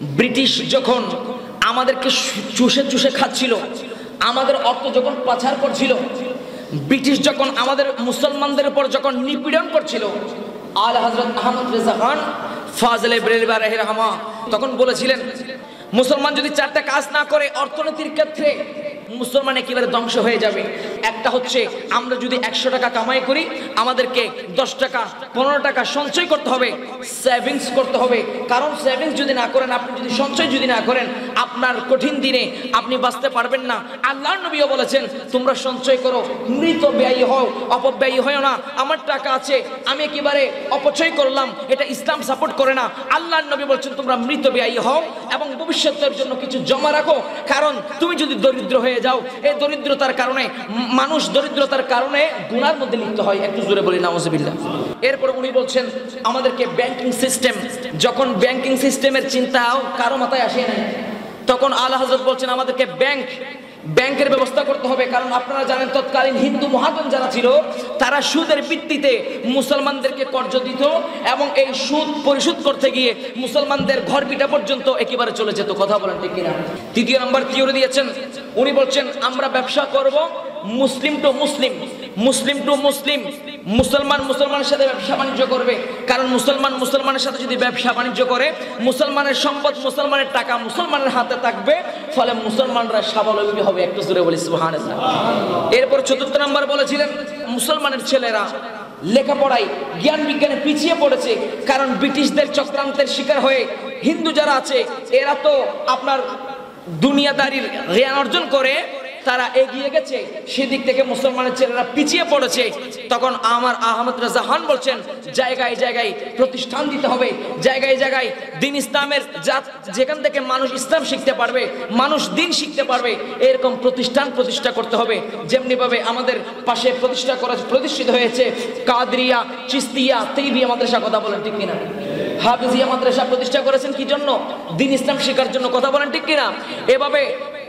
British যখন আমাদেরকে চুষে চুষে খাচ্ছিল, আমাদের অর্থ যখন পাচার করছিল, ব্রিটিশ যখন আমাদের মুসলমানদের উপর যখন নিপীড়ন করছিল, আলা হযরত আহমদ রেজা খান ফাজলে বেরেলভী আলাইহির রহমা তখন বলেছিলেন, মুসলমান যদি চারটা কাজ না করে অর্থনীতির ক্ষেত্রে মুসলমান একেবারে ধ্বংস হয়ে যাবে। একটা হচ্ছে, আমরা যদি 100 টাকা কামাই করি, আমাদেরকে 10 টাকা 15 টাকা সঞ্চয় করতে হবে, সেভিংস করতে হবে। কারণ সেভিংস যদি না করেন, আপনি যদি সঞ্চয় যদি না করেন, আপনার কঠিন দিনে আপনি বাঁচতে পারবেন না। আল্লাহর নবীও বলেছেন, তোমরা সঞ্চয় করো, মৃত ব্যয়ী হও, অপব্যয়ী হও না। আমার টাকা আছে, আমি একেবারে অপচয় করলাম, এটা ইসলাম সাপোর্ট করে না। আল্লাহর নবী বলছেন, তোমরা মৃত ব্যয়ী হও এবং ভবিষ্যতের জন্য কিছু জমা রাখো। কারণ তুমি যদি দরিদ্র হয়ে যাও, এই দরিদ্রতার কারণে মানুষ দরিদ্রতার কারণে গুনার মধ্যে লিপ্ত হয়। একটু জোরে বলি নাউজুবিল্লাহ। এরপর উনি বলছেন, আমাদেরকে ব্যাংকিং সিস্টেম, যখন ব্যাংকিং সিস্টেমের চিন্তাও কারো মাথায় আসে না, তখন আলা হযরত বলছেন আমাদেরকে ব্যাংকের ব্যবস্থা করতে হবে। কারণ আপনারা জানেন, তৎকালীন হিন্দু মহাজন যারা ছিল, তারা সুদের ভিত্তিতে মুসলমানদেরকে কর্জ দিত এবং এই সুদ পরিশোধ করতে গিয়ে মুসলমানদের ঘর পিটা পর্যন্ত একেবারে চলে যেত। কথা বলেন ঠিক কিনা? তৃতীয় নম্বর থিওরি দিয়েছেন, উনি বলছেন আমরা ব্যবসা করব মুসলিম টু মুসলিম, মুসলিম টু মুসলিম, মুসলমান মুসলমানের সাথে ব্যবসা বাণিজ্য করবে। কারণ মুসলমান মুসলমানের সাথে যদি ব্যবসা বাণিজ্য করে, মুসলমানের সম্পদ মুসলমানের টাকা মুসলমানের হাতে থাকবে, ফলে মুসলমানরা স্বাবলম্বী হবে। একটু জোরে বলি সুবহানাল্লাহ। এরপর চতুর্থ নম্বর বলেছিলেন, মুসলমানের ছেলেরা লেখাপড়ায় জ্ঞান বিজ্ঞানে পিছিয়ে পড়েছে। কারণ ব্রিটিশদের চক্রান্তের শিকার হয়ে হিন্দু যারা আছে, এরা তো আপনার দুনিয়াদারির জ্ঞান অর্জন করে তারা এগিয়ে গেছে, সেদিক থেকে মুসলমানের ছেলেরা পিছিয়ে পড়েছে। তখন আমার আহমদ রেজা খান বলছেন, জায়গায় জায়গায় প্রতিষ্ঠান দিতে হবে, জায়গায় জায়গায় দিন ইসলামের, যেখান থেকে মানুষ ইসলাম শিখতে পারবে, মানুষ দিন শিখতে পারবে, এরকম প্রতিষ্ঠান প্রতিষ্ঠা করতে হবে। যেমনি ভাবে আমাদের পাশে প্রতিষ্ঠিত হয়েছে কাদরিয়া, চিস্তিয়া, তেইবিয়া মাদ্রাসা। কথা বলেন ঠিক কিনা? হাফিজিয়া মাদ্রাসা প্রতিষ্ঠা করেছেন কি জন্য? দিন ইসলাম শেখার জন্য। কথা বলেন ঠিক কিনা? এভাবে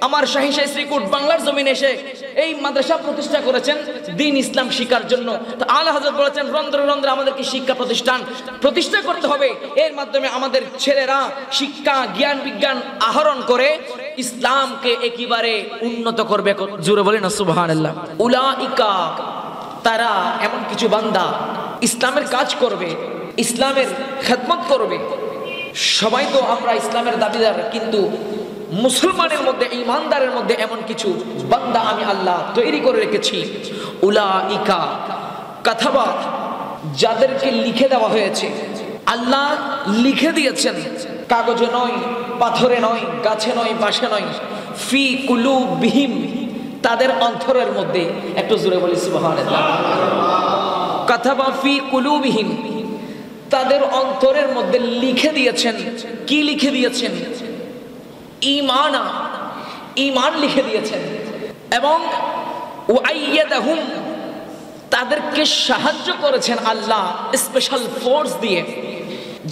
আমার শাহী শ্রীকুট বাংলার জমিনে এসে এই মাদ্রাসা প্রতিষ্ঠা করেছেন দিন ইসলাম শিক্ষার জন্য। তো আলা হযরত বলেছেন, রন্ধ্রে রন্ধ্রে আমাদেরকে শিক্ষা প্রতিষ্ঠান প্রতিষ্ঠা করতে হবে। এর মাধ্যমে আমাদের ছেলেরা শিক্ষা জ্ঞান বিজ্ঞান আহরণ করে ইসলামকে একেবারে উন্নত করবে। জোরে বলি না সুবহানাল্লাহ। উলাইকা, তারা এমন কিছু বান্দা ইসলামের কাজ করবে, ইসলামের খেদমত করবে। সবাই তো আমরা ইসলামের দাবিদার, কিন্তু মুসলমানের মধ্যে, ঈমানদারের মধ্যে এমন কিছু বান্দা আমি আল্লাহ তৈরি করে রেখেছি। উলাইকা কাতাবা, যাদেরকে লিখে দেওয়া হয়েছে, আল্লাহ লিখে দিয়েছেন, কাগজে নয়, পাথরে নয়, গাছে নয়, বাঁশে নয়, ফি কুলুবিহিম, তাদের অন্তরের মধ্যে। একটু জোরে বলি সুবহানাল্লাহ। কাতাবা ফি কুলুবিহিম, তাদের অন্তরের মধ্যে লিখে দিয়েছেন। কি লিখে দিয়েছেন? ঈমানা, ঈমান লিখে দিয়েছেন। এবং ওয়াইয়াদাহুম, তাদেরকে সাহায্য করেছেন আল্লাহ স্পেশাল ফোর্স দিয়ে।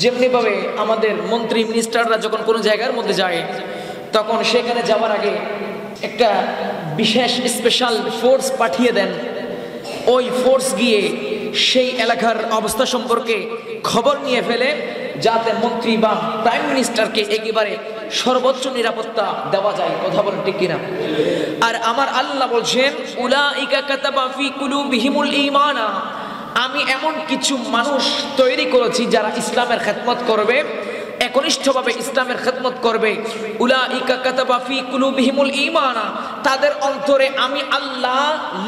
যেমনি ভাবে আমাদের মন্ত্রী মিনিস্টাররা যখন কোনো জায়গার মধ্যে যায়, তখন সেখানে যাওয়ার আগে একটা বিশেষ স্পেশাল ফোর্স পাঠিয়ে দেন। ওই ফোর্স গিয়ে সেই এলাকার অবস্থা সম্পর্কে খবর নিয়ে ফেলে, যাতে মন্ত্রী বা প্রাইম মিনিস্টারকে একেবারে সর্বোচ্চ নিরাপত্তা দেওয়া যায়। কথা বলেন ঠিক কিনা? আর আমার আল্লাহ বলছেন, উলাইকা কাতাবা ফি কুলুবিহিমুল ঈমানা, আমি এমন কিছু মানুষ তৈরি করেছি যারা ইসলামের খেদমত করবে, একনিষ্ঠভাবে ইসলামের খেদমত করবে। উলাইকা কাতাবা ফি কুলুবিহিমুল ঈমানা, তাদের অন্তরে আমি আল্লাহ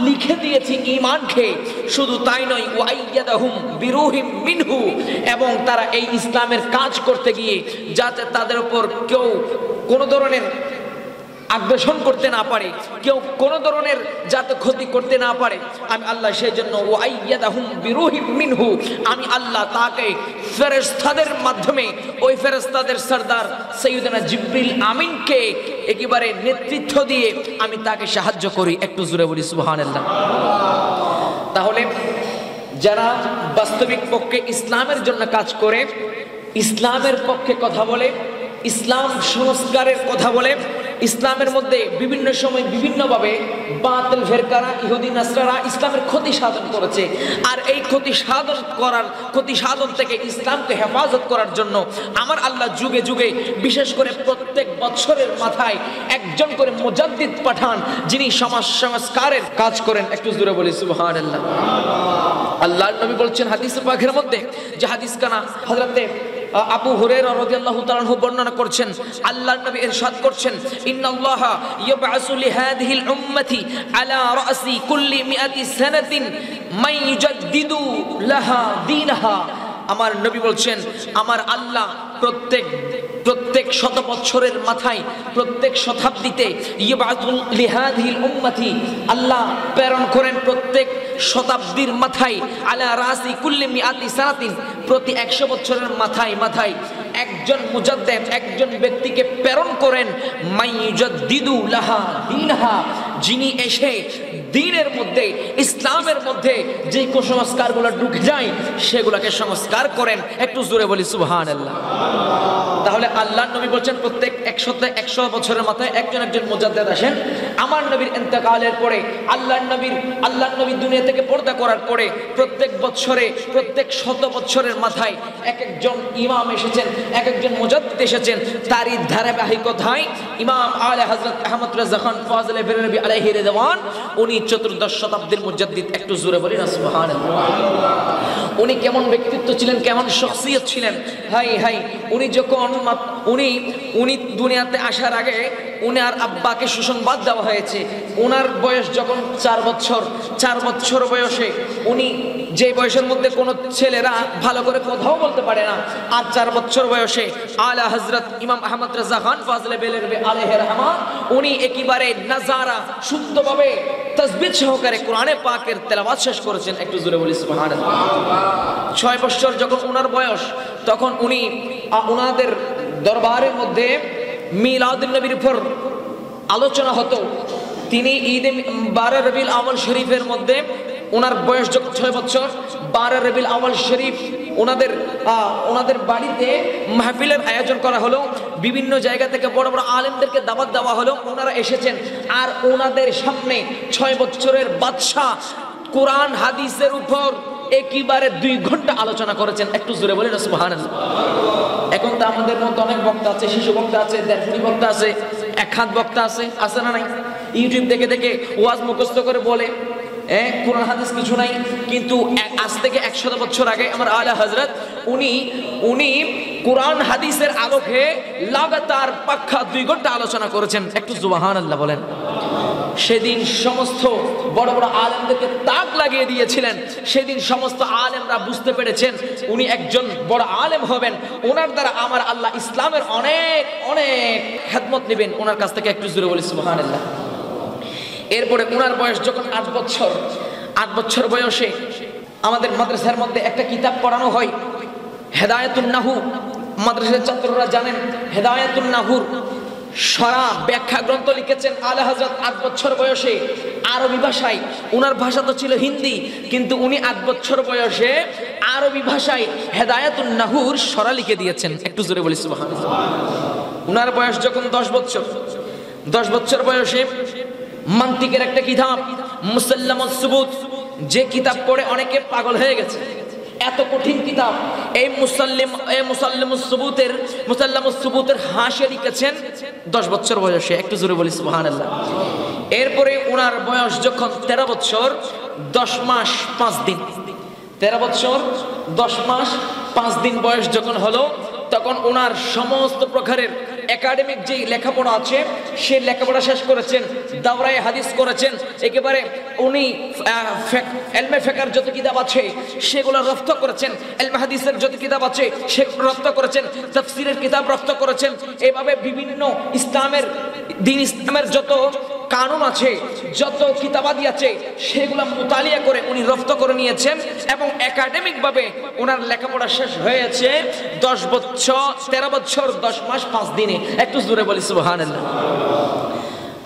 লিখে দিয়েছি ঈমানকে। শুধু তাই নয়, ওয়াইয়াদাহুম বিরুহিম মিনহু, এবং তারা এই ইসলামের কাজ করতে গিয়ে যাতে তাদের উপর কেউ কোনো ধরনের আগ্রাসন করতে না পারে, কেউ কোনো ধরনের যাতে ক্ষতি করতে না পারে, আমি আল্লাহ সেই জন্য ওয়াইয়াদাহুম বিরুহিম মিনহু, আমি আল্লাহ তাকে ফেরেশতাদের মাধ্যমে, ওই ফেরেশতাদের সরদার সাইয়্যিদনা জিবরিল আমিনকে একেবারে নেতৃত্ব দিয়ে আমি তাকে সাহায্য করি। একটু জোরে বলি সুবহানাল্লাহ। তাহলে যারা বাস্তবিক পক্ষে ইসলামের জন্য কাজ করে, ইসলামের পক্ষে কথা বলে, ইসলাম সংস্কারের কথা বলে, ইসলামের মধ্যে বিভিন্ন সময় বিভিন্নভাবে বাতিল ফেরকারা ইহুদি নাসরারা ইসলামের ক্ষতি সাধন করেছে। আর এই ক্ষতি সাধন থেকে ইসলামকে হেফাজত করার জন্য আমার আল্লাহ যুগে যুগে বিশেষ করে প্রত্যেক বছরের মাথায় একজন করে মুজাদ্দিদ পাঠান, যিনি সমাজ সংস্কারের কাজ করেন। একটু জোরে বলি সুবহানাল্লাহ। আল্লাহর নবী বলছেন হাদিসে পাকের মধ্যে, যে হাদিস কানা হযরতে আবু হুরায়রা রাদিয়াল্লাহু তাআলা আনহু বর্ণনা করছেন, আল্লাহর নবী ইরশাদ করছেন, ইন্নাল্লাহা ইয়াবআসু লিহাদিহিল উম্মতি আলা রাসি কুল্লি মিআতি সানাতিন মান ইউজাদ্দিদু লাহা দীনহা। আমার নবী বলছেন, আমার আল্লাহ প্রত্যেক শত বছরের মাথায়, প্রত্যেক শতাব্দীতে ইয়াবআসু লিহাদিহিল উম্মতি, আল্লাহ প্রেরণ করেন প্রত্যেক শতাব্দীর মাথায়, আলা রাসি কুল্লি মিআতি সানাতিন, প্রতি 100 বছরের মাথায় একজন মুজাদ্দিদ, একজন ব্যক্তিকে প্রেরণ করেন, মাইয়ুজাদ্দিদু লাহা দীনহা, যিনি এসে দ্বীনের মধ্যে, ইসলামের মধ্যে যে কুসংস্কারগুলো ঢুকে যায় সেগুলোকে সংস্কার করেন। একটু জোরে বলি সুবহানাল্লাহ। তাহলে আল্লাহর নবী বলছেন প্রত্যেক 100 বছরের মাথায় একজন মুজাদ্দিদ আসেন। আমার নবীর ইন্তেকালের পরে আল্লাহর নবী দুনিয়া থেকে পর্দা করার পরে প্রত্যেক বছরে, প্রত্যেক 100 বছরের মাথায় একজন ইমাম এসেছেন, একজন মুজাদ্দিদ এসেছেন। তারই ধারাবাহিকতায় ইমাম আলে হযরত আহমদ রাজা খান ফাজলে বেরলভী আলাইহি রিদওয়ান, উনি 14দশ শতাব্দীর মুজাদ্দিদ। একটু জোরে বলি না সুবহানাল্লাহ। উনি কেমন ব্যক্তিত্ব ছিলেন, কেমন শখসিয়ত ছিলেন। উনি যখন উনি দুনিয়াতে আসার আগে উনার আব্বাকে সুসংবাদ দেওয়া হয়েছে। ওনার বয়স যখন 4 বছর বয়সে, উনি যে বয়সের মধ্যে কোনো ছেলেরা ভালো করে কথাও বলতে পারে না, আর 4 বছর বয়সে আলা হযরত ইমাম আহমদ রাজা খান ফাজলে বেরলভী আলাইহি রাহমা, উনি একেবারে নাজারা শুদ্ধভাবে তাসবিহ সহকারে কোরআনে পাকের তেলাওয়াত শেষ করেছেন। একটু জোরে বলি সুবহানাল্লাহ। 6 বছর যখন ওনার বয়স, তখন উনি ওনাদের দরবারের মধ্যে মিলাদুন নবীর উপর আলোচনা হতো। তিনি ঈদে 12 রবিউল আউয়াল শরীফের মধ্যে, ওনার বয়স যখন 6 বছর, 12 রবিউল আউয়াল শরীফ ওনাদের বাড়িতে মাহফিলের আয়োজন করা হলো। বিভিন্ন জায়গা থেকে বড় বড় আলেমদেরকে দাওয়াত দেওয়া হলো, ওনারা এসেছেন। আর ওনাদের সামনে 6 বছরের বাদশা কোরআন হাদিসের উপর একেবারে 2 ঘন্টা আলোচনা করেছেন। একটু জোরে বলেন সুবহানাল্লাহ। এখন তো আমাদের মধ্যে অনেক বক্তা আছে, শিশু বক্তা আছে, দেড়ফুটি বক্তা আছে, এক হাত বক্তা আছে না নাই? ইউটিউব দেখে ওয়াজ মুখস্থ করে বলে, কোরআন হাদিস কিছু নাই। কিন্তু আজ থেকে 100 বছর আগে আমার আলা হযরত উনি কোরআন হাদিসের আলোকে লাগাতার পাক্কা 2 ঘন্টা আলোচনা করেছেন। একটু সুবহানাল্লাহ বলেন। সেদিন সমস্ত বড় বড় আলেমদেরকে তাক লাগিয়ে দিয়েছিলেন। সেদিন সমস্ত আলেমরা বুঝতে পেরেছেন উনি একজন বড় আলেম হবেন, ওনার দ্বারা আমার আল্লাহ ইসলামের অনেক অনেক খেদমত নেবেন ওনার কাছ থেকে। একটু জোরে বলি সুবহানাল্লাহ। এরপরে ওনার বয়স যখন 8 বছর বয়সে আমাদের মাদ্রাসার মধ্যে একটা কিতাব পড়ানো হয়, হেদায়েতুন নাহু। মাদ্রাসার ছাত্ররা জানেন হেদায়েতুন নাহুর সরা ব্যাখ্যা গ্রন্থ লিখেছেন আলা হযরত 8 বছর বয়সে আরবি ভাষায়। উনার ভাষা তো ছিল হিন্দি, কিন্তু উনি 8 বছর বয়সে আরবি ভাষায় হেদায়েতুন নাহুর সরা লিখে দিয়েছেন। একটু জোরে বলি সুবহানাল্লাহ। উনার বয়স যখন 10 বছর বয়সে মান্তিকের একটা কিতাব মুসাল্লামুস সুবুত, যে কিতাব পড়ে অনেকে পাগল হয়ে গেছে। এত কঠিন কিতাব এই মুসাল্লামুস সুবুতের হাসিয়া লিখেছেন 10 বছর বয়সে। একটু জোরে বলি সুবহানাল্লাহ। এরপরে ওনার বয়স যখন 13 বছর 10 মাস 5 দিন, 13 বছর 10 মাস 5 দিন বয়স যখন হলো, তখন ওনার সমস্ত প্রকারের একাডেমিক যে লেখাপড়া আছে সে লেখাপড়া শেষ করেছেন, দাওরায়ে হাদিস করেছেন। একেবারে উনি ইলমে ফিকহের যত কিতাব আছে সেগুলো রপ্ত করেছেন, ইলমে হাদিসের যত কিতাব আছে সেগুলো রপ্ত করেছেন, তাফসীরের কিতাব রপ্ত করেছেন। এভাবে বিভিন্ন ইসলামের যত কানুন আছে, যত কিতাবাদি আছে সেগুলো মুতালিয়া করে উনি রপ্ত করে নিয়েছেন এবং একাডেমিক ভাবে ওনার লেখাপড়া শেষ হয়েছে 13 বছর 10 মাস 5 দিনে। একটু জোরে বলি সুবহানাল্লাহ।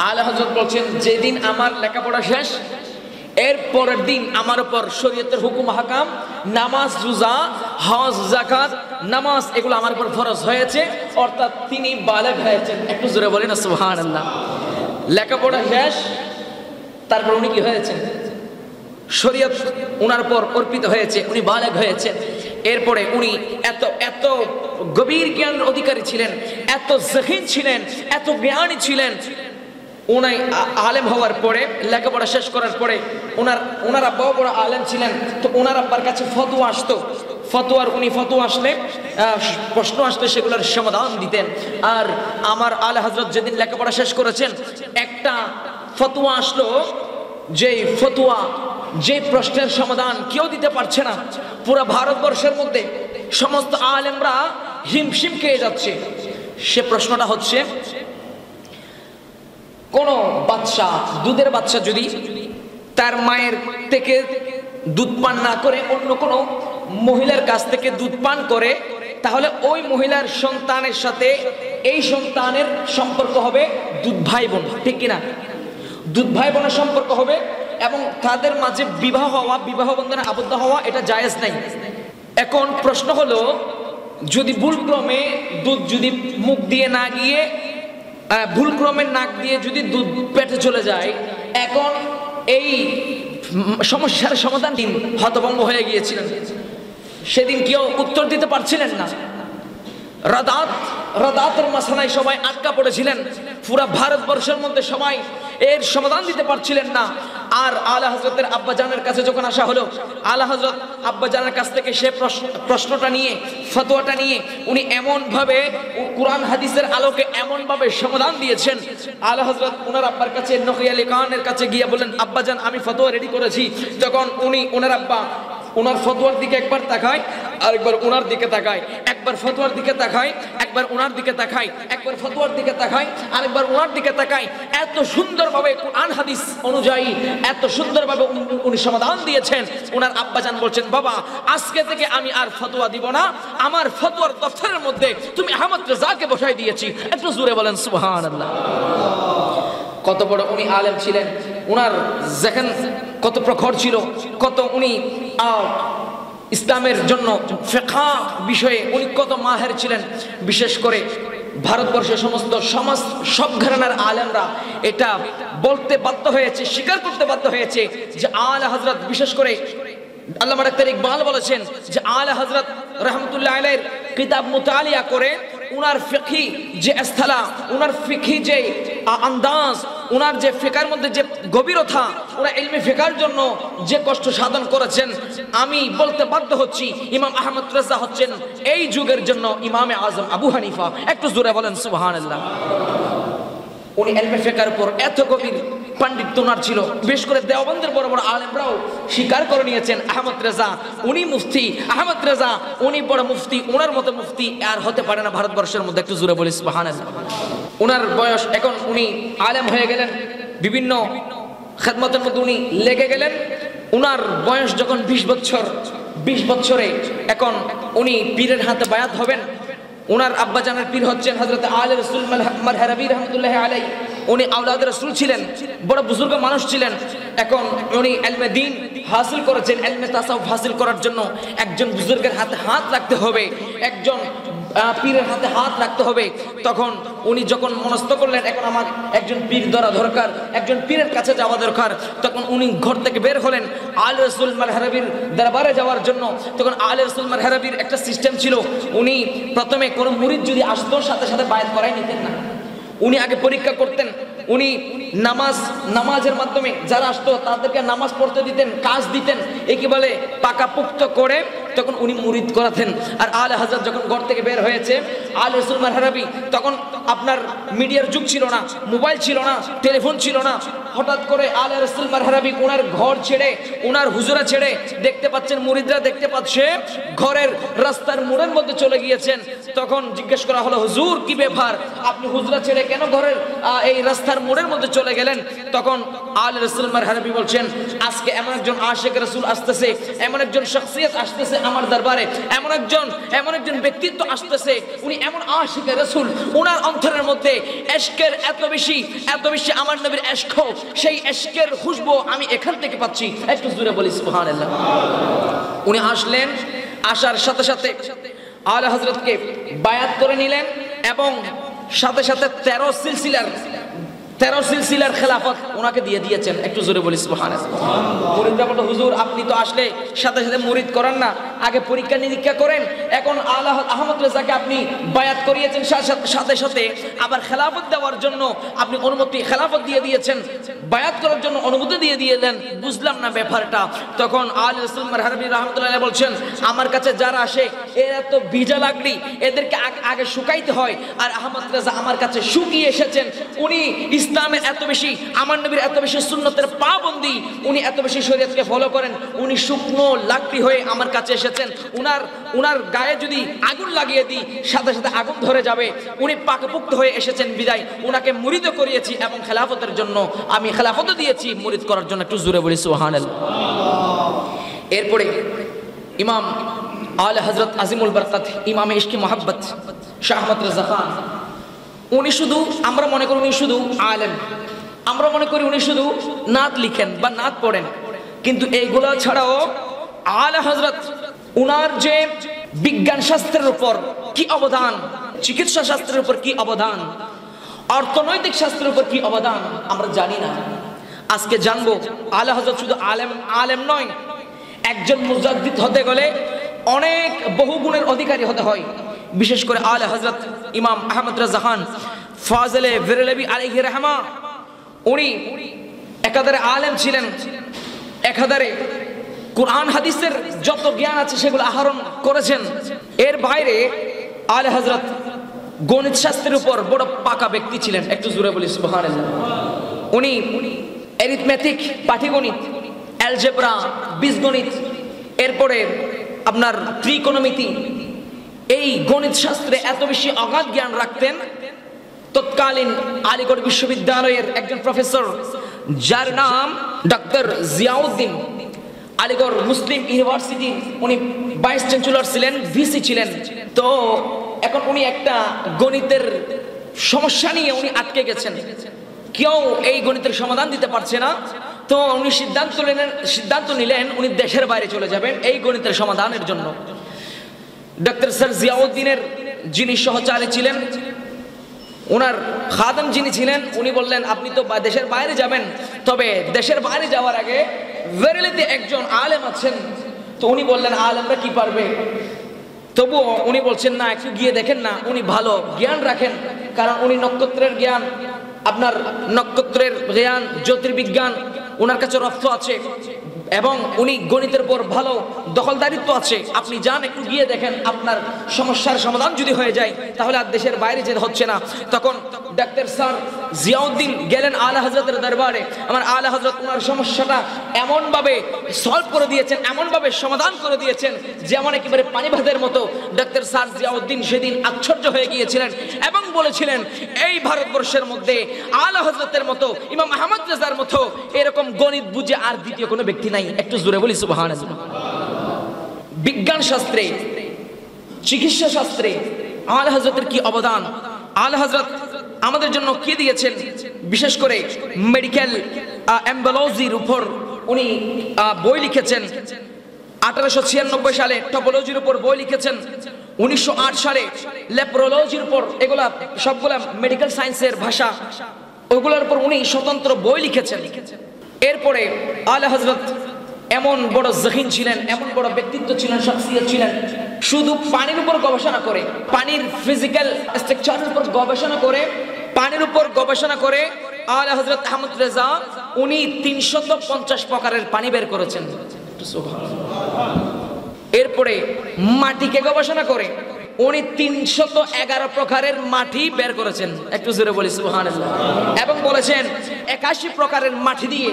আলা হযরত বলছেন, যেদিন আমার লেখাপড়া শেষ এর পরের দিন আমার উপর শরীয়তের হুকুম হাকাম, নামাজ, রোজা, হজ, যাকাত, নামাজ এগুলো আমার উপর ফরজ হয়েছে, অর্থাৎ তিনি বালেগ হয়েছেন। একটু জোরে বলেন না সুবহানাল্লাহ। লেখাপড়া শেষ, তারপর উনি কি হয়েছেন? শরীয়ত উনার পর অর্পিত হয়েছে, উনি বালেগ হয়েছেন। এরপরে উনি এত এত গভীর জ্ঞানের অধিকারী ছিলেন, এত জহিন ছিলেন, এত জ্ঞানী ছিলেন। উনি আলেম হওয়ার পরে, লেখাপড়া শেষ করার পরে ওনার আব্বাও বড় আলেম ছিলেন, তো ওনার আব্বার কাছে ফতোয়া আসতো। উনি ফতোয়া আসলে, প্রশ্ন আসলে সেগুলোর সমাধান দিতেন। আর আমার আলে হযরত যেদিন লেখাপড়া শেষ করেছেন, একটা ফতোয়া আসলো, যে প্রশ্নের সমাধান কেউ দিতে পারছে না, পুরো ভারতবর্ষের মধ্যে সমস্ত আলেমরা হিমশিম খেয়ে যাচ্ছে। সে প্রশ্নটা হচ্ছে, কোন বাচ্চা, দুধের বাচ্চা যদি তার মায়ের থেকে দুধ পান না করে অন্য কোনো মহিলার কাছ থেকে দুধ পান করে, তাহলে ওই মহিলার সন্তানের সাথে এই সন্তানের সম্পর্ক হবে দুধ ভাই বোন, ঠিক কিনা? দুধ ভাই বোনের সম্পর্ক হবে, এবং তাদের মাঝে বিবাহ বন্ধনে আবদ্ধ হওয়া এটা জায়েজ নাই। এখন প্রশ্ন হলো, যদি ভুলক্রমে দুধ যদি মুখ দিয়ে না গিয়ে, ভুলক্রমে নাক দিয়ে যদি দুধ পেটে চলে যায়, এখন এই সমস্যার সমাধান দিন হতভম্ব হয়ে গিয়েছিলেন। সেদিন কেউ উত্তর দিতে পারছিলেন না। রাদাতের মাসালায় সবাই আটকা পড়েছিলেন, পুরা ভারতবর্ষের মধ্যে সবাই এর সমাধান দিতে পারছিলেন না। আর আলা হযরতের আব্বাজানের কাছে যখন আসা হলো, আলা হযরত আব্বাজানের কাছ থেকে সে প্রশ্নটা নিয়ে, ফতোয়াটা নিয়ে উনি এমনভাবে কুরআন হাদিসের আলোকে এমনভাবে সমাধান দিয়েছেন। আলা হযরত ওনার আব্বার কাছে, নকি আলী খানের কাছে গিয়ে বলেন, আব্বাজান আমি ফতোয়া রেডি করেছি। তখন ওনার আব্বা ওনার ফতোয়ার দিকে একবার তাকায়, আরেকবার ওনার দিকে তাকায়, একবার ফতোয়ার দিকে তাকায়, একবার ওনার দিকে তাকায়, একবার ফতোয়ার দিকে তাকায়, আরেকবার ওনার দিকে তাকায়। এত সুন্দরভাবে কুরআন হাদিস অনুযায়ী এত সুন্দরভাবে উনি সমাধান দিয়েছেন। ওনার আব্বাজান বলছেন, বাবা আজকে থেকে আমি আর ফতোয়া দিব না, আমার ফতোয়ার দফতরের মধ্যে তুমি আহমদ রেজাকে বসাই দিয়েছি। একটু জোরে বলেন সুবহানাল্লাহ। কত বড় উনি আলেম ছিলেন, উনার যেখান কত প্রখর ছিল, কত উনি ইসলামের জন্য ফিকহ বিষয়ে উনি কত মাহের ছিলেন। বিশেষ করে ভারতবর্ষের সমস্ত সমাজ, সব ঘরানার আলেমরা এটা বলতে বাধ্য হয়েছে, স্বীকার করতে বাধ্য হয়েছে যে আলা হযরত, বিশেষ করে আল্লামা ডাক্তার ইকবাল বলেছেন যে আলা হযরত রাহমাতুল্লাহ আলাইহির কিতাব মুতালিয়া করে উনার ফিকহি যে ইসতিলাহ, উনার ফিকহি যে আন্দাজ, উনার যে ফিকার মধ্যে যে গভীরতা, ওরা ইলমে ফিকার জন্য যে কষ্ট সাধন করেছেন, আমি বলতে বাধ্য হচ্ছি ইমাম আহমদ রেজা হচ্ছেন এই যুগের জন্য ইমামে আজম আবু হানিফা। একটু জোরে বলেন সুবহানাল্লাহ। উনি ইলমে ফিকার উপর এত গভীর পাণ্ডিত্য ওনার ছিল, বিশেষ করে দেওবন্দের বড় বড় আলেমরাও স্বীকার করে নিয়েছেন আহমদ রেজা উনি মুফতি, আহমদ রেজা উনি বড় মুফতি, ওনার মতো মুফতি আর হতে পারে না ভারতবর্ষের মধ্যে। একটু জোরে বলি সুবহানাল্লাহ। ওনার বয়স, এখন উনি আলেম হয়ে গেলেন, বিভিন্ন খেদমতের মধ্যে উনি লেগে গেলেন। ওনার বয়স যখন 20 বছরে এখন উনি পীরের হাতে বায়াত হবেন। ওনার আব্বাজানের পীর হচ্ছেন হযরত আলী রাসূল মারহারাবি রাহমাতুল্লাহি আলাইহি। উনি আওলাদ রাসূল ছিলেন, বড় বুজুর্গ মানুষ ছিলেন। এখন উনি ইলমে দ্বীন হাসিল করেছেন। ইলমে তাসাউফ হাসিল করার জন্য একজন বুজুর্গের হাতে হাত রাখতে হবে, একজন পীরের হাতে হাত রাখতে হবে। তখন উনি যখন মনস্থ করলেন এখন আমার একজন পীর ধরা দরকার, একজন পীরের কাছে যাওয়া দরকার, তখন উনি ঘর থেকে বের হলেন আলী রাসূল মারহারাবির দরবারে যাওয়ার জন্য। তখন আলী রাসূল মারহারাবির একটা সিস্টেম ছিল, উনি প্রথমে কোনো মুরিদ যদি আসতো সাথে সাথে বায়াত করাই নিতেন না। উনি আগে পরীক্ষা করতেন। উনি নামাজের মাধ্যমে যারা আসতো তাদেরকে নামাজ পড়তে দিতেন, কাজ দিতেন, একে বলে পাকাপোক্ত করে তখন উনি মুরিদ করাতেন। আর আলে হযরত যখন ঘর থেকে বের হয়েছে, আলী রাসূল মারহারাবি, তখন আপনার মিডিয়ার যুগ ছিল না, মোবাইল ছিল না, টেলিফোন ছিল না। হঠাৎ করে আলী রাসূল মারহারাবি ওনার ঘর ছেড়ে, ওনার হুজুরা ছেড়ে, দেখতে পাচ্ছেন মুরিদরা দেখতে পাচ্ছে ঘরের রাস্তার মোড়ের মধ্যে চলে গিয়েছেন। তখন জিজ্ঞেস করা হলো, হুজুর কি ব্যাপার, আপনি হুজুরা ছেড়ে কেন ঘরের এই রাস্তার মোড়ের মধ্যে চলে গেলেন? তখন আলী রাসূল মারহারাবি বলছেন, আজকে এমন একজন আশিক রাসূল আসতেছে, এমন একজন শখসিয়ত আসতেছে আমার দরবারে, এমন একজন ব্যক্তিত্ব আসতেছে, উনি এমন আশিক রাসূল, ওনার অন্তরের মধ্যে ইশকের এত বেশি আমার নবীর ইশক সেই ইশকের খুশবু আমি এখান থেকে পাচ্ছি। একটু জোরে বলি সুবহানাল্লাহ। উনি আসলেন, আসার সাথে সাথে আলা হযরতকে বায়াত করে নিলেন এবং সাথে সাথে 13 সিলসিলার খেলাফত ওনাকে দিয়ে দিয়েছেন। একটু জোরে বলি সুবহানাল্লাহ। মুরিদরা বলল, হুজুর আপনি তো আসলে সাথে সাথে মুরিদ করেন না, আগে পরীক্ষা নিরীক্ষা করেন। এখন আলা আহমদ রেজাকে আপনি বায়াত করিয়েছেন, সাথে সাথে আবার খেলাফত দেওয়ার জন্য আপনি অনুমতি, খেলাফত দিয়ে দিয়েছেন, বায়াত করার জন্য অনুমতি দিয়ে দিলেন। বুঝলাম না ব্যাপারটা। তখন আলী রাসূল মারহাবি রাহমাতুল্লাহ বলছেন, আমার কাছে যারা আসে এরা তো ভিজা লাগলি, এদেরকে আগে শুকাইতে হয়, আর আহমদ রেজা আমার কাছে শুকিয়ে এসেছেন। উনি ইসলামের এত বেশি, আমার নবীর এত বেশি সুন্নতের পাবন্দি, উনি এত বেশি শরীয়তকে ফলো করেন, উনি শুকনো লাকড়ি হয়ে আমার কাছে এসেছেন। উনার গায়ে যদি আগুন লাগিয়ে দিই সাথে সাথে আগুন ধরে যাবে। উনি পাকপুক্ত হয়ে এসেছেন বিদায় উনাকে মুরিদ করিয়েছি এবং খেলাফতের জন্য আমি খেলাফতও দিয়েছি মুরিদ করার জন্য। একটু জোরে বলি সুবহানাল্লাহ। এরপরে ইমাম আলা হযরত আজিমুল বরকত ইমামে ইশকে মোহাব্বত শাহ আহমদ রেজা খান, উনি শুধু, আমরা মনে করি উনি শুধু আলেম, আমরা মনে করি উনি শুধু নাত লিখেন বা নাত পড়েন, কিন্তু এইগুলো ছাড়াও আলা হযরত উনার যে বিজ্ঞান শাস্ত্রের উপর কি অবদান, চিকিৎসা শাস্ত্রের উপর কি অবদান, অর্থনৈতিক শাস্ত্রের উপর কি অবদান আমরা জানি না। আজকে জানবো। আলা হযরত শুধু আলেম নয়, একজন মুজাদ্দিদ হতে গেলে অনেক বহু গুণের অধিকারী হতে হয়। বিশেষ করে আলা হযরত ইমাম আহমদ রেজা খান ফাজলে বেরেলভী আলাইহি রাহমা, উনি একাধারে আলেম ছিলেন, একাধারে কুরআন হাদিসের যত জ্ঞান আছে সেগুলো আহরণ করেছেন। এর বাইরে আলা হযরত গণিত শাস্ত্রের উপর বড় পাকা ব্যক্তি ছিলেন। একটু জোরে বলি সুবহানাল্লাহ। উনি অ্যারিথমেটিক, পাটিগণিত, অ্যালজেব্রা, বীজগণিত, এরপরে আপনার ত্রিকোণমিতি, এই গণিত শাস্ত্রে এত বেশি অগাধ জ্ঞান রাখতেন। তৎকালীন আলিগড় বিশ্ববিদ্যালয়ের একজন প্রফেসর যার নাম ডক্টর জিয়াউদ্দিন, আলিগড় মুসলিম ইউনিভার্সিটি উনি ভাইস চ্যান্সেলর ছিলেন, ভিসি ছিলেন। তো এখন উনি একটা গণিতের সমস্যা নিয়ে উনি আটকে গেছেন, কেউ এই গণিতের সমাধান দিতে পারছে না। তো উনি সিদ্ধান্ত নিলেন উনি দেশের বাইরে চলে যাবেন এই গণিতের সমাধানের জন্য। ডক্টর স্যার জিয়াউদ্দিনের যিনি সহচারী ছিলেন, ওনার খাদেম যিনি ছিলেন, উনি বললেন আপনি তো দেশের বাইরে যাবেন, তবে দেশের বাইরে যাওয়ার আগে ভেরিলিতে একজন আলেম আছেন। তো উনি বললেন আলেমরা কি পারবে, তবুও উনি বলছেন না একটু গিয়ে দেখেন না, উনি ভালো জ্ঞান রাখেন, কারণ উনি নক্ষত্রের জ্ঞান, আপনার নক্ষত্রের জ্ঞান, জ্যোতির্বিজ্ঞান ওনার কাছে রপ্ত আছে এবং উনি গণিতের উপর ভালো দখলদারিত্ব আছে। আপনি যান, একটু গিয়ে দেখেন, আপনার সমস্যার সমাধান যদি হয়ে যায় তাহলে আর দেশের বাইরে যেতে হচ্ছে না। তখন ডাক্তার স্যার জিয়াউদ্দিন গেলেন আলা হযরতের দরবারে। আমার আলা হযরত ওনার সমস্যাটা এমনভাবে সলভ করে দিয়েছেন, এমনভাবে সমাধান করে দিয়েছেন যেমন একেবারে পানি ভাতের মতো। ডাক্তার স্যার জিয়াউদ্দিন সেদিন আশ্চর্য হয়ে গিয়েছিলেন এবং বলেছিলেন এই ভারতবর্ষের মধ্যে আলা হযরতের মতো, ইমাম আহমদ রেজার মতো এরকম গণিত বুঝে আর দ্বিতীয় কোনো ব্যক্তি নাই। একটু জোরে বলি সুবহানাল্লাহ। বিজ্ঞান শাস্ত্রে, চিকিৎসা শাস্ত্রে আলা হযরতের কি অবদান, আলা হযরত আমাদের জন্য কি দিয়েছেন। বিশেষ করে মেডিকেল এমব্রোলজির উপর উনি বই লিখেছেন। 1896 সালে টপোলজির উপর বই লিখেছেন। 1908 সালে লেপ্রোলজির উপর, এগুলা সবগুলা মেডিকেল সায়েন্সের ভাষা, ওগুলোর উপর উনি স্বতন্ত্র বই লিখেছেন। এরপরে আলা হযরত এমন বড় জহিন ছিলেন, এমন বড় ব্যক্তিত্ব ছিলেন, শখসিয়ত ছিলেন, শুধু পানির উপর গবেষণা করে, পানির ফিজিক্যাল স্ট্রাকচারের উপর গবেষণা করে, পানির উপর গবেষণা করে আলা হযরত আহমদ রেজা উনি 350 প্রকারের পানি বের করেছেন। এরপরে মাটিকে গবেষণা করে উনি 311 প্রকারের মাটি বের করেছেন। একটু জোরে বলি সুবহানাল্লাহ। এবং বলেছেন 81 প্রকারের মাটি দিয়ে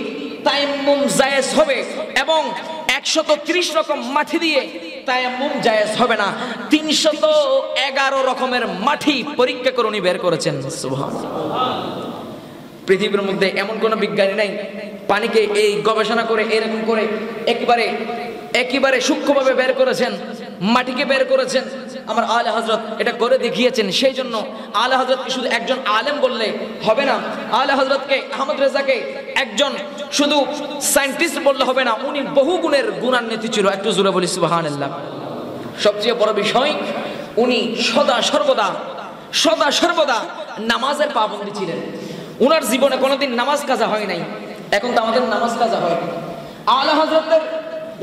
তায়াম্মুম জায়েজ হবে এবং 130 রকম মাটি দিয়ে তায়াম্মুম জায়েজ হবে না। 311 রকমের মাটি পরীক্ষা করে উনি বের করেছেন। সুবহানাল্লাহ। পৃথিবীর মধ্যে এমন কোন বিজ্ঞানী নাই পানিকে এই গবেষণা করে এরকম করে একেবারে সূক্ষ্মভাবে বের করেছেন, মাটিকে বের করেছেন। আমার আলে হযরত এটা করে দেখিয়েছেন। সেই জন্য আলে হযরতকে শুধু একজন আলেম বললে হবে না, আলে হযরতকে আহমদ রেজাকে একজন শুধু সায়েন্টিস্ট বললে হবে না, উনি বহু গুণের গুণান্বিত ছিল। একটু জোরে বলি সুবহানাল্লাহ। সবচেয়ে বড় বিষয়, উনি সদা সর্বদা নামাজের পাবন্দী ছিলেন। উনার জীবনে কোনোদিন নামাজ কাজা হয় নাই। এখন তো আমাদের নামাজ কাজা হয়। আলা হযরতের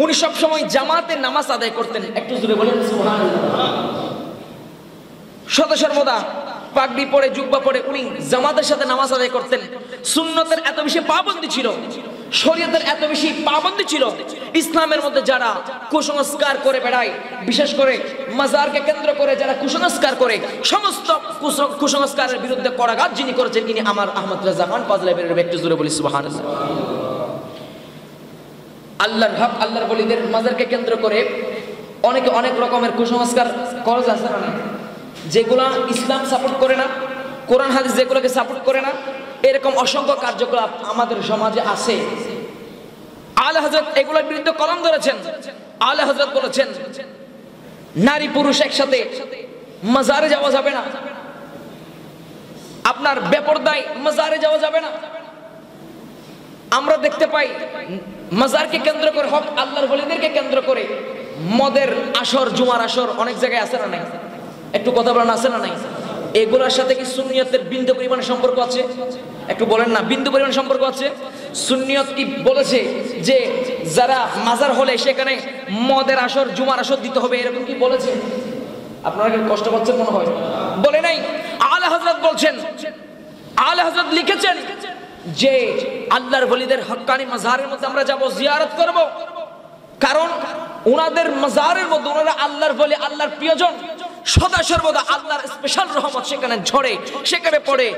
উনি সব সময় জামাতে নামাজ আদায় করতেন। একটু জোরে বলেন সুবহানাল্লাহ। সদা সর্বদা পাগড়ি পরে জুব্বা পরে উনি জামাতের সাথে নামাজ আদায় করতেন। সুন্নতের এত বেশি পাবন্দী ছিল, শরীয়তের এত বেশি পাবন্দী ছিল, ইসলামের মধ্যে যারা কুসংস্কার করে বেড়ায়, বিশেষ করে মাজারকে কেন্দ্র করে যারা কুসংস্কার করে, সমস্ত কুসংস্কারের বিরুদ্ধে কড়াঘাত যিনি করেছেন তিনি আমার আহমদ রেজা খান ফাজলে বেরের। একটু জোরে বলি সুবহানাল্লাহ। আল্লাহর হক আল্লাহর ওলিদের মাজারকে কেন্দ্র করে অনেকে অনেক রকমের কুসংস্কার করে যাচ্ছে না, যেগুলা ইসলাম সাপোর্ট করে না, কোরআন হাদিস যেগুলোকে সাপোর্ট করে না, এরকম অসংখ্য কার্যকলাপ আমাদের সমাজে আছে। আলে হযরত এগুলোর বিরুদ্ধে কলম ধরেছেন। আলে হযরত বলেছেন নারী পুরুষ একসাথে মাজারে যাওয়া যাবে না, আপনার বেপরদায় মাজারে যাওয়া যাবে না। আমরা দেখতে পাই মাজারকে কেন্দ্র করে, হক আল্লাহর ওলিদেরকে কেন্দ্র করে মদের আসর, জুমার আসর অনেক জায়গায় আছে না নাই? একটু কথা বলেন, আছে না নাই? এগুলোর সাথে কি সুন্নিয়তের বিন্দু পরিমাণ সম্পর্ক আছে? একটু বলেন না, বিন্দু পরিমাণ সম্পর্ক আছে? সুন্নিয়ত কি বলেছে যে যারা মাজার হলে সেখানে মদের আসর, জুমার আসর দিতে হবে, এরকম কি বলেছে? আপনারা কি কষ্ট পাচ্ছেন মনে হয়? বলে নাই। আলে হযরত বলছেন, আলে হযরত লিখেছেন যে আল্লাহর ওলিদের হক্কানি মাজারের মধ্যে আমরা যাব, জিয়ারত করব, কারণ ওনাদের মাজারের মধ্যে ওনারা আল্লাহর ওলি, আল্লাহর প্রিয়জন, সদা সর্বদা আল্লাহর স্পেশাল রহমত সেখানে ঝরে, সেখানে পড়ে,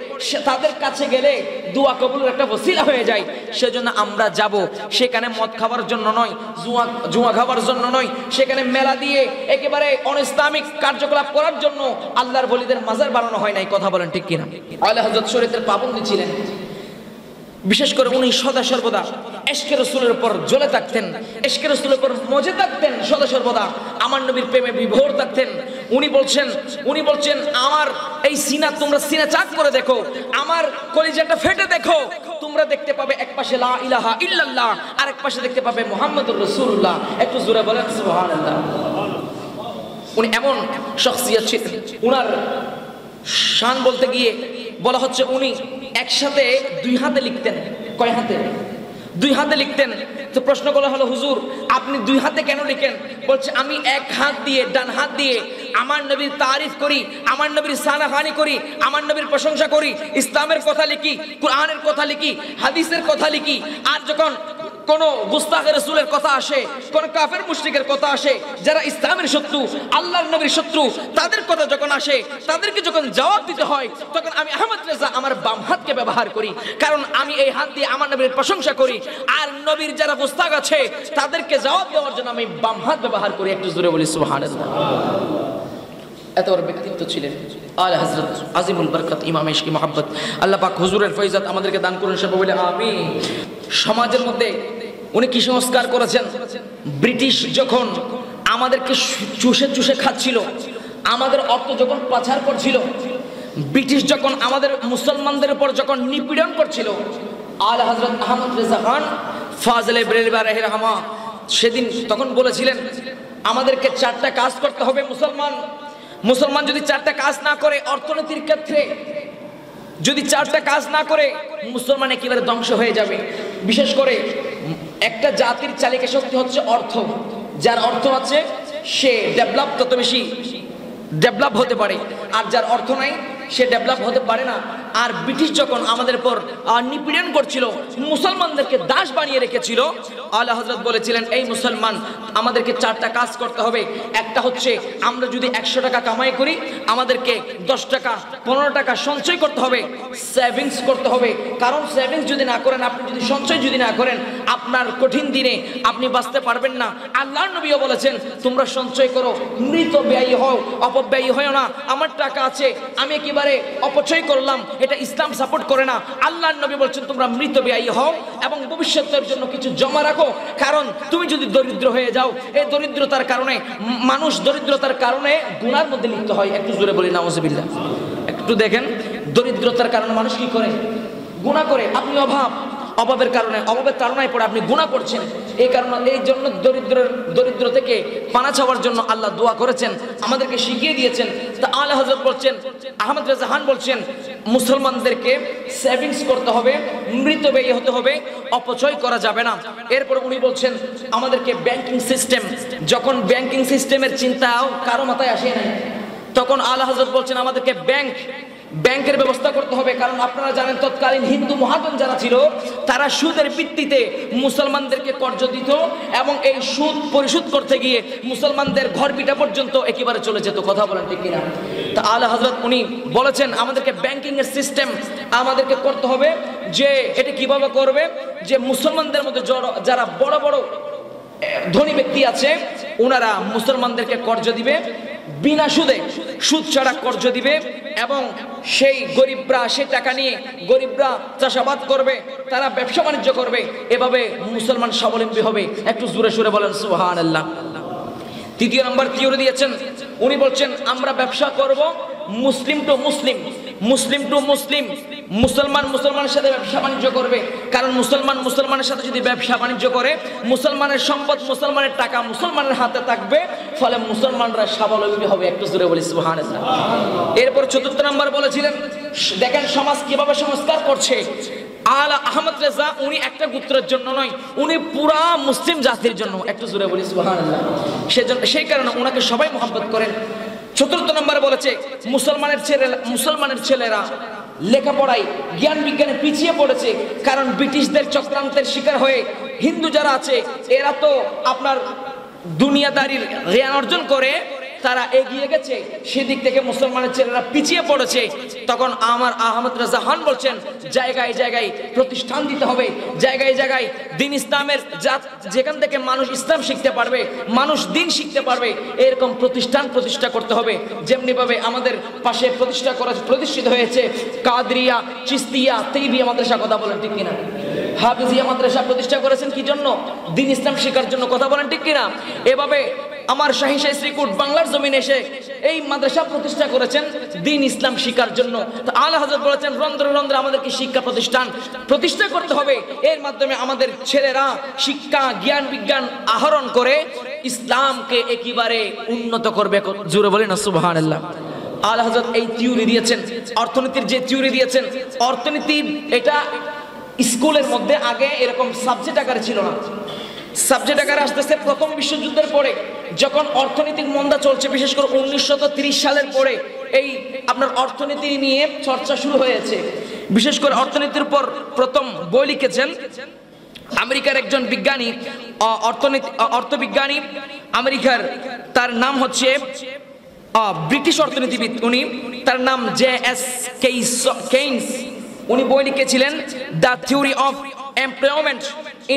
তাদের কাছে গেলে দোয়া কবুলের একটা ওসিলা হয়ে যায়। সেজন্য আমরা যাব। সেখানে মদ খাওয়ার জন্য নয়, জুয়া খাওয়ার জন্য নয়, সেখানে মেলা দিয়ে একেবারে অনইসলামিক কার্যকলাপ করার জন্য আল্লাহর ওলিদের মাজার বানানো হয় নাই। কথা বলেন ঠিক কিনা? আলে হযরত শরীয়তের পাবন্দী ছিলেন। বিশেষ করে উনি সদা সর্বদা ইশকে রাসূলের উপর জ্বলে থাকতেন, ইশকে রাসূলের উপর মজে থাকতেন, সদা সর্বদা আমার নবীর প্রেমে বিভোর থাকতেন। উনি বলছেন আমার এই সিনা, তোমরা সিনা চাক করে দেখো, আমার কলিজাটা ফেটে দেখো, তোমরা দেখতে পাবে এক পাশে লা ইলাহা ইল্লাল্লাহ, আর এক পাশে দেখতে পাবে মুহাম্মাদুর রাসূলুল্লাহ। একটু জোরে বলেন সুবহানাল্লাহ। উনি এমন শখসিয়ত ছিলেন, উনার শান বলতে গিয়ে বলা হচ্ছে উনি একসাথে দুই হাতে লিখতেন। কয় হাতে? দুই হাতে লিখতেন। তো প্রশ্ন করা হলো, হুজুর আপনি দুই হাতে কেন লিখেন? বলছে আমি এক হাত দিয়ে, ডান হাত দিয়ে আমার নবীর তারিফ করি, আমার নবীর সানাহানি করি, আমার নবীর প্রশংসা করি, ইসলামের কথা লিখি, কোরআনের কথা লিখি, হাদিসের কথা লিখি। আর যখন কোন গুস্তাখে রাসূলের কথা আসে, কোন কাফের মুশরিকের কথা আসে, যারা ইসলামের শত্রু, আল্লাহর নবীর শত্রু, তাদের কথা যখন আসে, তাদেরকে যখন জবাব দিতে হয়, তখন আমি আহমদ রেজা আমার বাম হাতকে ব্যবহার করি, কারণ আমি এই হাত দিয়ে আমার নবীর প্রশংসা করি। আর নবীর যারা গুস্তাখ আছে তাদেরকে জবাব দেওয়ার জন্য আমি বাম হাত ব্যবহার করি। একটু জোরে বলি সুবহানাল্লাহ। এত বড় ব্যক্তিত্ব ছিলেন আলে হযরত আজিমুল বরকত ইমাম ইশকে মুহাব্বত। আল্লাহ পাক হুজুরের ফয়জাত আমাদেরকে দান করুন, সবাই বলে আমিন। সমাজের মধ্যে উনি কি সংস্কার করেছেন? ব্রিটিশ যখন আমাদেরকে চুষে খাচ্ছিল, আমাদের অর্থ যখন পাচার করছিল, ব্রিটিশ যখন আমাদের মুসলমানদের উপর যখন নিপীড়ন করছিল, আলে হযরত আহমদ রেজা খান ফাজলে বেরেলভি রাহিমাহুল্লাহ সেদিন তখন বলেছিলেন আমাদেরকে চারটা কাজ করতে হবে। মুসলমান যদি চারটা কাজ না করে, অর্থনীতির ক্ষেত্রে যদি চারটা কাজ না করে, মুসলমান একেবারে ধ্বংস হয়ে যাবে। বিশেষ করে একটা জাতির চালিকা শক্তি হচ্ছে অর্থ। যার অর্থ আছে সে ডেভেলপ তত বেশি ডেভেলপ হতে পারে, আর যার অর্থ নাই সে ডেভেলপ হতে পারে না। আর ব্রিটিশ যখন আমাদের উপর নিপীড়ন করছিল, মুসলমানদেরকে দাস বানিয়ে রেখেছিল, আলা হযরত বলেছিলেন এই মুসলমান আমাদেরকে চারটা কাজ করতে হবে। একটা হচ্ছে আমরা যদি 100 টাকা কামাই করি, আমাদেরকে 10 টাকা 15 টাকা সঞ্চয় করতে হবে, সেভিংস করতে হবে। কারণ সেভিংস যদি না করেন, আপনি যদি সঞ্চয় যদি না করেন, আপনার কঠিন দিনে আপনি বাঁচতে পারবেন না। আল্লাহর নবীও বলেছেন তোমরা সঞ্চয় করো, মৃত ব্যয়ী হও, অপব্যয়ী হও না। আমার টাকা আছে, আমি একেবারে অপচয় করলাম, এটা ইসলাম সাপোর্ট করে না। আল্লাহর নবী বলছেন তোমরা মৃত ব্যয়ী হও এবং ভবিষ্যতের জন্য কিছু জমা রাখো। কারণ তুমি যদি দরিদ্র হয়ে যাও, এই দরিদ্রতার কারণে মানুষ দরিদ্রতার কারণে গুনার মধ্যে লিপ্ত হয়। একটু জোরে বলি নাউজুবিল্লাহ। একটু দেখেন দরিদ্রতার কারণে মানুষ কি করে? গুনাহ করে। আপনি অভাবের কারণে অভাবের তাড়নায় পড়ে আপনি গুনাহ করছেন। এই কারণে এই জন্য দরিদ্র থেকে পানা ছাওয়ার জন্য আল্লাহ দোয়া করেছেন, আমাদেরকে শিখিয়ে দিয়েছেন। তা আলা হযরত বলছেন, আহমদ রেজা খান বলছেন মুসলমানদেরকে সেভিংস করতে হবে, মৃত ব্যয়ী হতে হবে, অপচয় করা যাবে না। এরপর উনি বলছেন আমাদেরকে ব্যাংকিং সিস্টেম, যখন ব্যাংকিং সিস্টেমের চিন্তাও কারো মাথায় আসে না, তখন আলা হযরত বলছেন আমাদেরকে ব্যাংকের ব্যবস্থা করতে হবে। কারণ আপনারা জানেন তৎকালীন হিন্দু মহাজন যারা ছিল তারা সুদের ভিত্তিতে মুসলমানদেরকে কর্জ দিত এবং এই সুদ পরিশোধ করতে গিয়ে মুসলমানদের ঘর পিটা পর্যন্ত একেবারে চলে যেত। কথা বলেন ঠিক কিনা? তা আলা হযরত উনি বলেছেন আমাদেরকে ব্যাংকিং এর সিস্টেম আমাদেরকে করতে হবে। যে এটা কিভাবে করবে? যে মুসলমানদের মধ্যে যারা বড় বড় ধনী ব্যক্তি আছে ওনারা মুসলমানদেরকে কর্জ দিবে বিনা সুদে, সুদ ছাড়া কর্জ দিবে এবং সেই গরিবরা সেই টাকা নিয়ে গরিবরা চাষাবাদ করবে, তারা ব্যবসা বাণিজ্য করবে, এভাবে মুসলমান স্বাবলম্বী হবে। একটু জোরে সুরে বলেন সুবহানাল্লাহ। তৃতীয় নম্বর থিওরি দিয়েছেন উনি, বলছেন আমরা ব্যবসা করব মুসলিম টু মুসলিম, মুসলিম টু মুসলিম, মুসলমান মুসলমানের সাথে ব্যবসা বাণিজ্য করবে। কারণ মুসলমান মুসলমানের সাথে যদি ব্যবসা বাণিজ্য করে, মুসলমানের সম্পদ মুসলমানের টাকা মুসলমানের হাতে থাকবে, ফলে মুসলমানরা স্বাবলম্বী হবে। একটু জোরে বলি সুবহানাল্লাহ। এরপর চতুর্থ নম্বর বলেছিলেন দেখেন সমাজ কিভাবে সংস্কার করছে। আলা আহমদ রেজা উনি একটা গোত্রের জন্য নয়, উনি পুরা মুসলিম জাতির জন্য। একটু জোরে বলি সুবহানাল্লাহ। সেই কারণে ওনাকে সবাই মহব্বত করেন। চতুর্থ নম্বর বলেছে মুসলমানের ছেলেরা লেখাপড়ায় জ্ঞান বিজ্ঞানে পিছিয়ে পড়েছে। কারণ ব্রিটিশদের চক্রান্তের শিকার হয়ে হিন্দু যারা আছে এরা তো আপনার দুনিয়াদারির জ্ঞান অর্জন করে তারা এগিয়ে গেছে, সেদিক থেকে মুসলমানের ছেলেরা পিছিয়ে পড়েছে। তখন আমার আহমদ রেজা খান বলছেন জায়গায় জায়গায় প্রতিষ্ঠান দিতে হবে, জায়গায় জায়গায় দিন ইসলামের যেখান থেকে মানুষ ইসলাম শিখতে পারবে, মানুষ দিন শিখতে পারবে, এরকম প্রতিষ্ঠা করতে হবে। যেমনিভাবে আমাদের পাশে প্রতিষ্ঠিত হয়েছে কাদরিয়া, চিস্তিয়া, তেইবিয়া মাদ্রাসা। কথা বলেন ঠিক কিনা? হাফিজিয়া মাদ্রাসা প্রতিষ্ঠা করেছেন কি জন্য? দিন ইসলাম শেখার জন্য। কথা বলেন ঠিক কিনা? এভাবে আমার শাহী শ্রীকুট বাংলার জমিনে এসে এই মাদ্রাসা প্রতিষ্ঠা করেছেন দিন ইসলাম শিক্ষার জন্য। তো আলা হযরত বলেছেন রন্ধ্রে রন্ধ্রে আমাদেরকে শিক্ষা প্রতিষ্ঠা করতে হবে। এর মাধ্যমে আমাদের ছেলেরা শিক্ষা জ্ঞান বিজ্ঞান আহরণ করে ইসলামকে একেবারে উন্নত করবে। জোরে বলেন না সুবহানাল্লাহ। আলা হযরত এই থিওরি দিয়েছেন, অর্থনীতির যে থিওরি দিয়েছেন, অর্থনীতির এটা স্কুলের মধ্যে আগে এরকম সাবজেক্ট আকারে ছিল না। সাবজেক্ট আকারে আসতেছে প্রথম বিশ্বযুদ্ধের পরে, যখন অর্থনৈতিক মন্দা চলছে, বিশেষ করে 1930 সালের পরে এই আপনার অর্থনীতি নিয়ে চর্চা শুরু হয়েছে। বিশেষ করে অর্থনীতির উপর প্রথম বই লিখেছেন আমেরিকার একজন বিজ্ঞানী, অর্থবিজ্ঞানী আমেরিকার, তার নাম হচ্ছে ব্রিটিশ অর্থনীতিবিদ, উনি তার নাম জে.এস. কেইন্স। উনি বই লিখেছিলেন the theory of employment,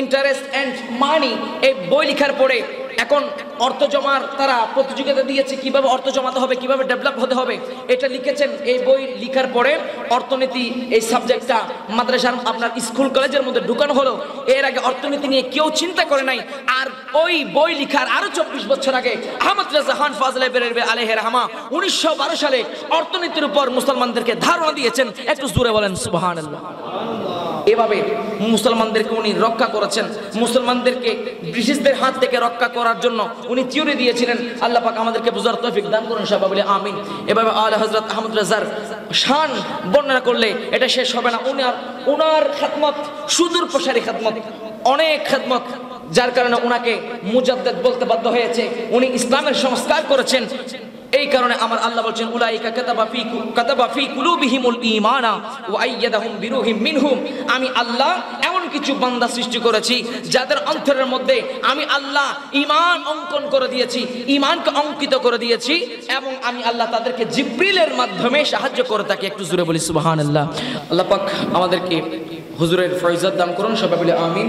interest and money. এই বই লেখার পরে এখন অর্থ জমার তারা প্রতিযোগিতা দিয়েছে কিভাবে অর্থ জমাতে হবে, কিভাবে ডেভেলপ হতে হবে, এটা লিখেছেন। এই বই লেখার পরে অর্থনীতি এই সাবজেক্টটা মাদ্রাসার আপনার স্কুল কলেজের মধ্যে ঢুকানো হলো। এর আগে অর্থনীতি নিয়ে কেউ চিন্তা করে নাই। আর ওই বই লেখার আরো 24 বছর আগে আহমদ রেজা খান ফাজলে বেরেলভি আলাইহি রাহমা 1912 সালে অর্থনীতির উপর মুসলমানদেরকে ধারণা দিয়েছেন। একটু জোরে বলেন সুবহানাল্লাহ। এভাবে মুসলমানদেরকে উনি রক্ষা করেছেন। মুসলমানদেরকে ব্রিটিশদের হাত থেকে রক্ষা করার জন্য উনি থিওরি দিয়েছিলেন। আল্লাহ পাক আমাদেরকে বুঝার তৌফিক দান করুন, সবাই বলি আমিন। এভাবে আলা হযরত আহমদ রেজার শান বর্ণনা করলে এটা শেষ হবে না। উনার খেদমত সুদূর প্রসারী খেদমত, অনেক খেদমত, যার কারণে উনাকে মুজাদ্দিদ বলতে বাধ্য হয়েছে। উনি ইসলামের সংস্কার করেছেন। এই কারণে আমার আল্লাহ বলছেন উলাইকা কাতাবা ফি কুলুবিহিমুল ঈমানা ওয়া আইয়াদাহুম বিরূহিম মিনহুম। আমি আল্লাহ এমন কিছু বান্দা সৃষ্টি করেছি যাদের অন্তরের মধ্যে আমি আল্লাহ ঈমান অঙ্কন করে দিয়েছি, ঈমানকে অঙ্কিত করে দিয়েছি, এবং আমি আল্লাহ তাদেরকে জিবরিলের মাধ্যমে সাহায্য করে থাকি। একটু জোরে বলি সুবহানাল্লাহ। আল্লাহ পাক আমাদেরকে হুজুরের ফয়জাত দান করুন, সবাই বলি আমিন।